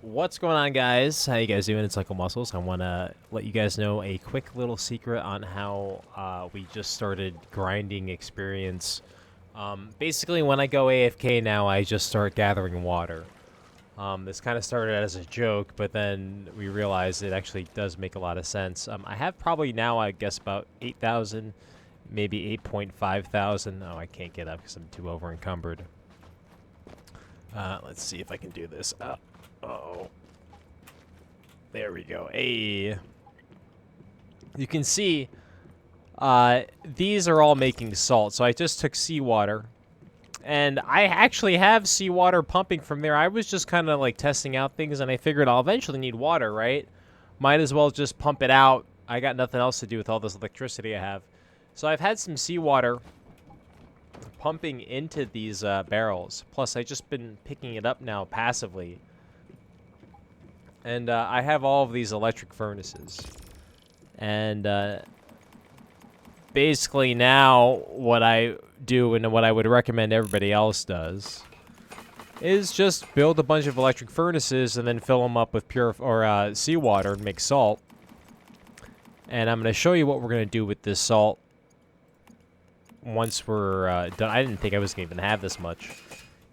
What's going on, guys? How you guys doing? It's unclemusclez. I want to let you guys know a quick little secret on how we just started grinding experience. Basically, when I go AFK now, I just start gathering water. This kind of started as a joke, but then we realized it actually does make a lot of sense. I have probably now, I guess, about 8,000, maybe 8.5 thousand. Oh, I can't get up because I'm too over encumbered. Let's see if I can do this. Oh, there we go. Hey, you can see these are all making salt. So I just took seawater, and I actually have seawater pumping from there. I was just kind of like testing out things, and I figured I'll eventually need water, right? Might as well just pump it out. I got nothing else to do with all this electricity I have. So I've had some seawater pumping into these barrels. Plus, I just been picking it up now passively. And I have all of these electric furnaces. And basically now what I do and what I would recommend everybody else does is just build a bunch of electric furnaces and then fill them up with pure or seawater and make salt. And I'm going to show you what we're going to do with this salt once we're done. I didn't think I was going to even have this much.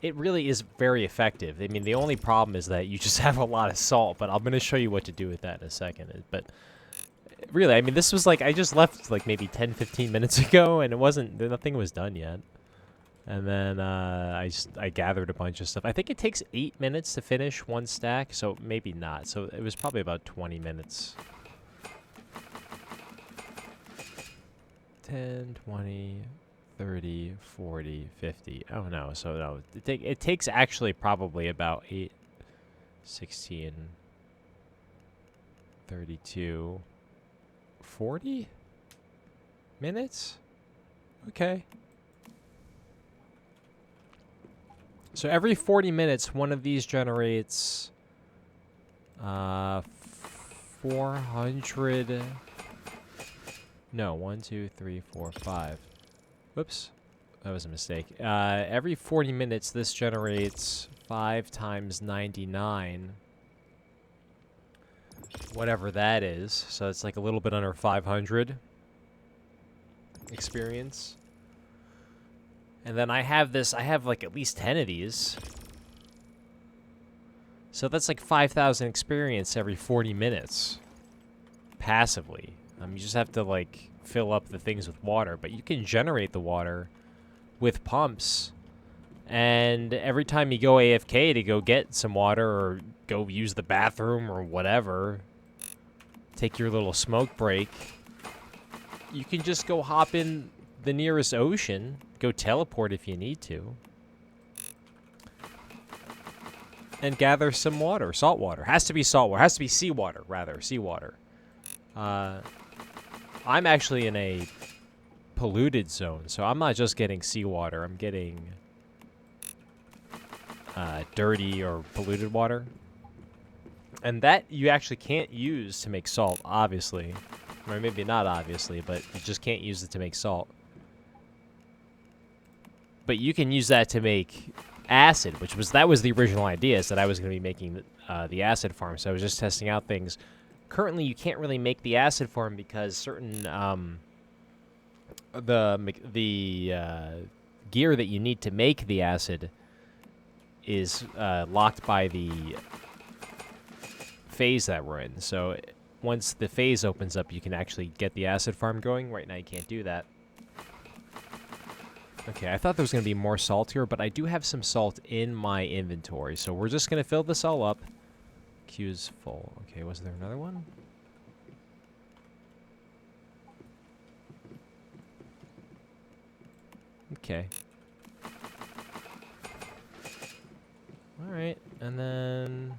It really is very effective. I mean, the only problem is that you just have a lot of salt, but I'm going to show you what to do with that in a second. But really, I mean, this was like, I just left like maybe 10, 15 minutes ago, and it wasn't, nothing was done yet. And then I gathered a bunch of stuff. I think it takes 8 minutes to finish one stack, so maybe not. So it was probably about 20 minutes. 10, 20... 30, 40, 50. Oh no, so no. It takes actually probably about 8, 16, 32, 40 minutes? Okay. So every 40 minutes, one of these generates 400. No, 1, 2, 3, 4, 5. Whoops, that was a mistake. Every 40 minutes, this generates 5 times 99. Whatever that is. So it's like a little bit under 500 experience. And then I have this, I have like at least 10 of these. So that's like 5,000 experience every 40 minutes. Passively. You just have to like fill up the things with water, but you can generate the water with pumps, and every time you go AFK to go get some water or go use the bathroom or whatever, take your little smoke break, you can just go hop in the nearest ocean, go teleport if you need to, and gather some water. Salt water. Has to be salt water. Has to be seawater, rather. Seawater. I'm actually in a polluted zone, so I'm not just getting seawater. I'm getting dirty or polluted water. And that you actually can't use to make salt, obviously. Or maybe not obviously, but you just can't use it to make salt. But you can use that to make acid, that was the original idea, is that I was going to be making the acid farm. So I was just testing out things. Currently, you can't really make the acid farm because certain the gear that you need to make the acid is locked by the phase that we're in. So once the phase opens up, you can actually get the acid farm going. Right now, you can't do that. Okay, I thought there was going to be more salt here, but I do have some salt in my inventory. So we're just going to fill this all up. Queue's full. Okay, was there another one? Okay. Alright, and then...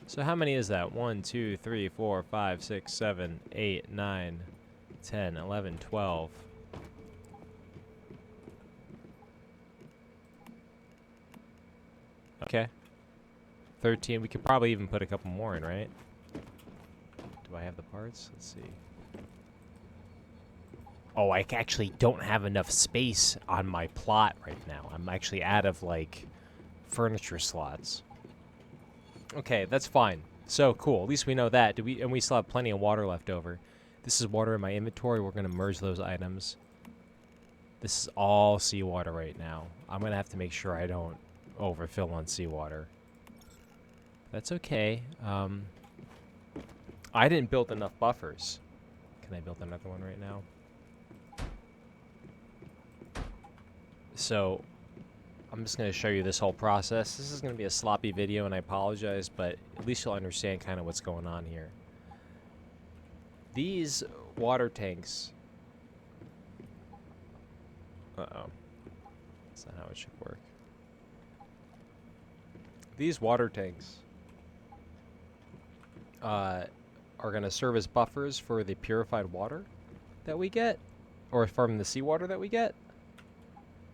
So how many is that? 1, 2, 3, 4, 5, 6, 7, 8, 9, 10, 11, 12. Okay. 13. We could probably even put a couple more in, right? Do I have the parts? Let's see. Oh, I actually don't have enough space on my plot right now. I'm actually out of, like, furniture slots. Okay, that's fine. So cool. At least we know that. And we still have plenty of water left over. This is water in my inventory. We're gonna merge those items. This is all seawater right now. I'm gonna have to make sure I don't overfill on seawater. That's okay. I didn't build enough buffers. Can I build another one right now? So, I'm just going to show you this whole process. This is going to be a sloppy video, and I apologize, but at least you'll understand kind of what's going on here. These water tanks... Uh-oh. That's not how it should work. These water tanks are going to serve as buffers for the purified water that we get, or from the seawater that we get,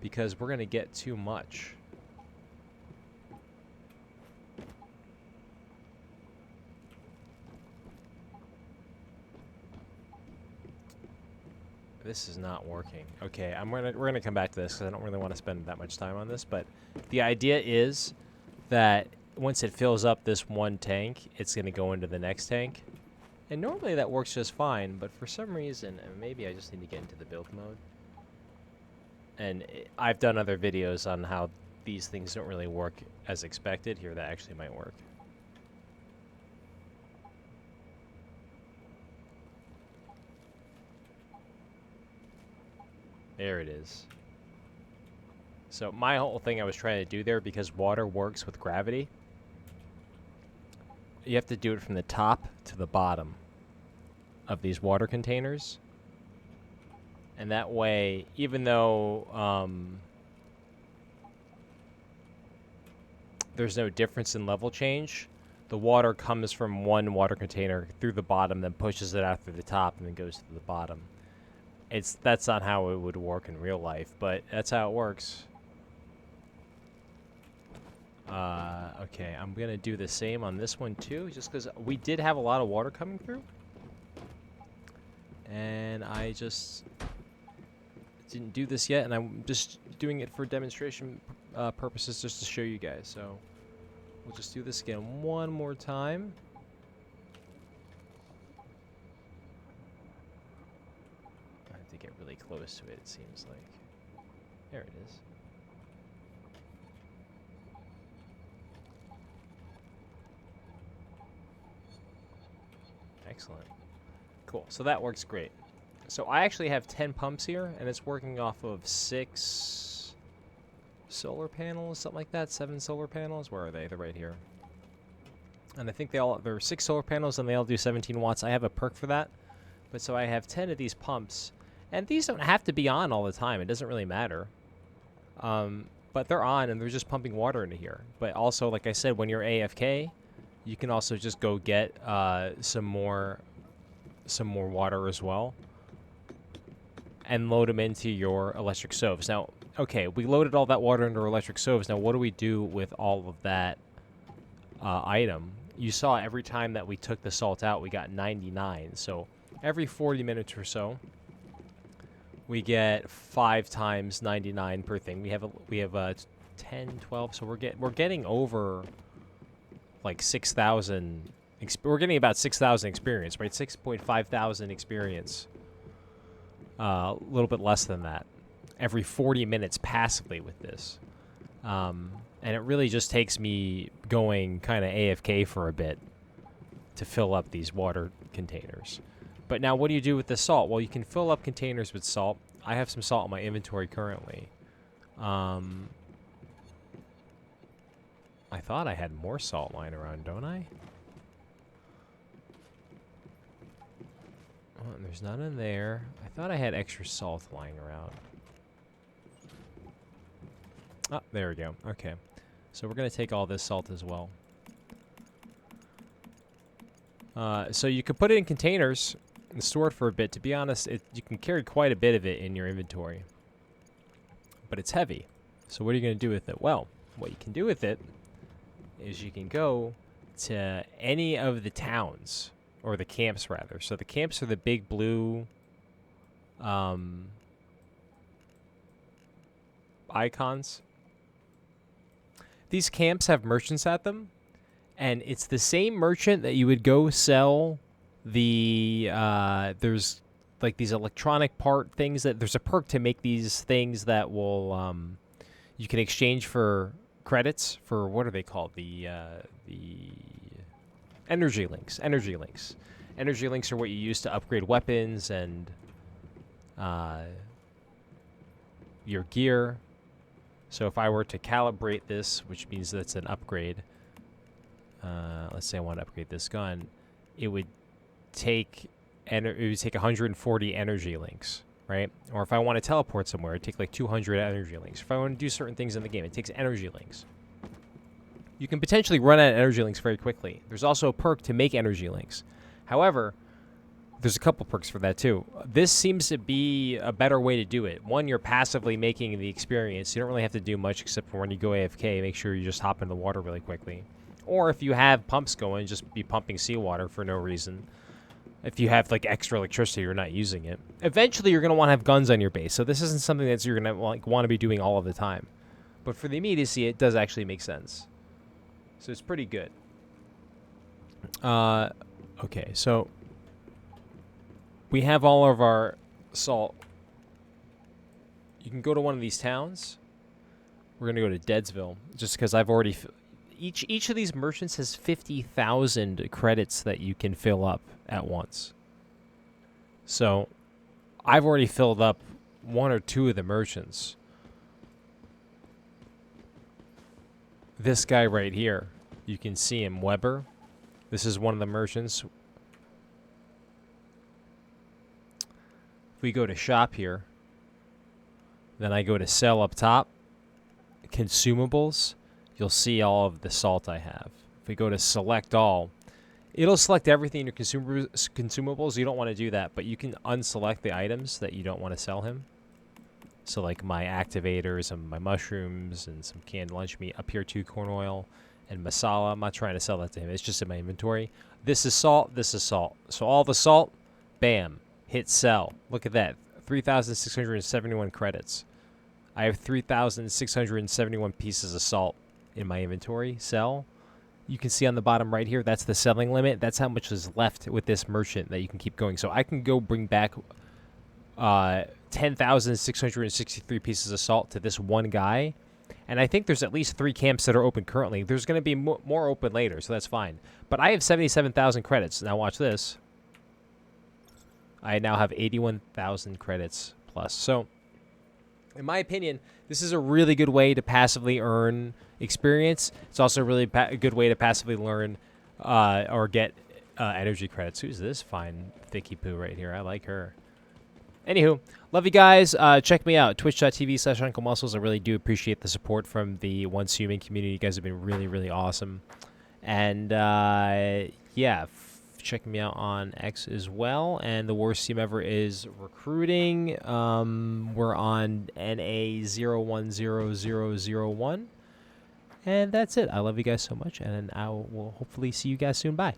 because we're going to get too much. This is not working. Okay, we're gonna come back to this because I don't really want to spend that much time on this, but the idea is that once it fills up this one tank, it's going to go into the next tank. And normally that works just fine, but for some reason, and maybe I just need to get into the build mode. And I've done other videos on how these things don't really work as expected. Here, that actually might work. There it is. So my whole thing I was trying to do there, because water works with gravity, you have to do it from the top to the bottom of these water containers. And that way, even though there's no difference in level change, the water comes from one water container through the bottom, then pushes it out through the top, and then goes to the bottom. That's not how it would work in real life, but that's how it works. Okay, I'm going to do the same on this one too, just because we did have a lot of water coming through. And I just didn't do this yet, and I'm just doing it for demonstration purposes just to show you guys. So we'll just do this again one more time. I have to get really close to it, it seems like. There it is. Excellent. Cool. So that works great. So I actually have 10 pumps here, and it's working off of 6 solar panels, something like that. 7 solar panels. Where are they? They're right here. And I think there are 6 solar panels, and they all do 17 watts. I have a perk for that. But so I have 10 of these pumps, and these don't have to be on all the time. It doesn't really matter. But they're on, and they're just pumping water into here. But also, like I said, when you're AFK, you can also just go get some more water as well, and load them into your electric stoves. Now, okay, we loaded all that water into our electric stoves. Now, what do we do with all of that item? You saw every time that we took the salt out, we got 99. So every 40 minutes or so, we get 5 times 99 per thing. We have 10, 12. So we're getting over like 6,000. We're getting about 6,000 experience, right? 6.5 thousand experience. A little bit less than that every 40 minutes passively with this. And it really just takes me going kind of AFK for a bit to fill up these water containers. But now what do you do with the salt? Well, you can fill up containers with salt. I have some salt in my inventory currently. I thought I had more salt lying around, don't I? Oh, and there's none in there. I thought I had extra salt lying around. Oh, there we go. Okay. So we're going to take all this salt as well. So you can put it in containers and store it for a bit. To be honest, you can carry quite a bit of it in your inventory. But it's heavy. So what are you going to do with it? Well, what you can do with it is you can go to any of the towns, or the camps rather. So the camps are the big blue icons. These camps have merchants at them, And it's the same merchant that you would go sell the there's like these electronic part things that there's a perk to make these things that will you can exchange for credits for, what are they called? The energy links. Energy links. Energy links are what you use to upgrade weapons and your gear. So if I were to calibrate this, which means that's an upgrade, let's say I want to upgrade this gun, it would take 140 energy links, right? Or if I want to teleport somewhere, it'd take like 200 energy links. If I want to do certain things in the game, it takes energy links. You can potentially run out of energy links very quickly. There's also a perk to make energy links. However, there's a couple perks for that too. This seems to be a better way to do it. One, you're passively making the experience. You don't really have to do much except for when you go AFK, make sure you just hop in the water really quickly. Or if you have pumps going, just be pumping seawater for no reason. If you have like extra electricity, you're not using it. Eventually, you're going to want to have guns on your base. So this isn't something that you're going to want to be doing all of the time. But for the immediacy, it does actually make sense. So it's pretty good. Okay, so we have all of our salt. You can go to one of these towns. We're going to go to Deadsville, just because I've already... Each of these merchants has 50,000 credits that you can fill up at once. So I've already filled up one or two of the merchants. This guy right here, you can see him, Weber. This is one of the merchants. If we go to shop here, then I go to sell up top, consumables, you'll see all of the salt I have. If we go to select all, it'll select everything in your consumables. You don't want to do that, but you can unselect the items that you don't want to sell him. So like my activators and my mushrooms and some canned lunch meat up here too, corn oil and masala. I'm not trying to sell that to him. It's just in my inventory. This is salt. This is salt. So all the salt, bam, hit sell. Look at that, 3,671 credits. I have 3,671 pieces of salt in my inventory. Sell. You can see on the bottom right here, that's the selling limit. That's how much is left with this merchant that you can keep going. So I can go bring back 10,663 pieces of salt to this one guy. And I think there's at least 3 camps that are open currently. There's going to be more open later, so that's fine. But I have 77,000 credits. Now watch this. I now have 81,000 credits plus. So, in my opinion, this is a really good way to passively earn experience. It's also a really good way to passively learn or get energy credits. Who's this fine thicky poo right here? I like her. Anywho, love you guys. Check me out, twitch.tv/unclemusclez. I really do appreciate the support from the Once Human community. You guys have been really, really awesome. And, yeah, check me out on X as well. And the worst team ever is recruiting. We're on NA010001. And that's it. I love you guys so much, and I will hopefully see you guys soon. Bye.